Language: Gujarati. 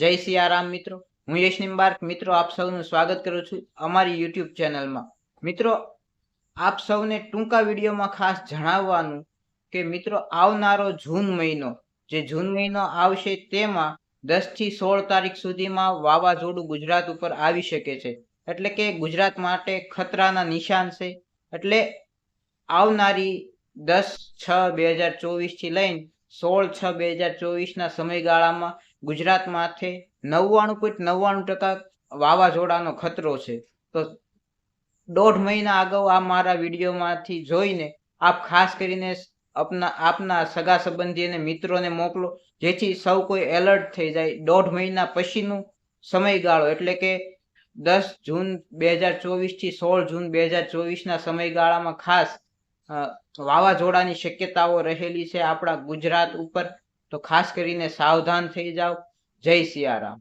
જય સિયારામ મિત્રો, હું યશ નિમ્બાર્ક. મિત્રો, આપ સૌનું સ્વાગત કરું છું અમારી યુટ્યુબ ચેનલમાં. મિત્રો, આપ સૌને ટૂંકા વિડીયોમાં ખાસ જણાવવાનું કે મિત્રો, આવનારો જૂન મહિનો જે જૂન મહિનો આવશે તેમાં 10 થી 16 તારીખ સુધીમાં વાવાઝોડું ગુજરાત ઉપર આવી શકે છે. એટલે કે ગુજરાત માટે ખતરાના નિશાન છે. એટલે આવનારી 10/6/2024 થી લઈને 16/6/2024 સમયગાળામાં ગુજરાત માથે 99.99% વાવાઝોડાનો ખતરો છે. તો 1.5 મહિના અગાઉ આ મારા વિડીયોમાંથી જોઈને આપ ખાસ કરીને આપના સગા સંબંધી અને મિત્રોને મોકલો, જેથી સૌ કોઈ એલર્ટ થઈ જાય. 1.5 મહિના પછીનું સમયગાળો એટલે કે 10 જૂન 2024 થી 16 જૂન 2024 સમયગાળામાં ખાસ વાવાઝોડાની શક્યતાઓ રહેલી છે આપણા ગુજરાત ઉપર. તો ખાસ કરીને સાવધાન થઈ જાઓ. જય સિયારામ.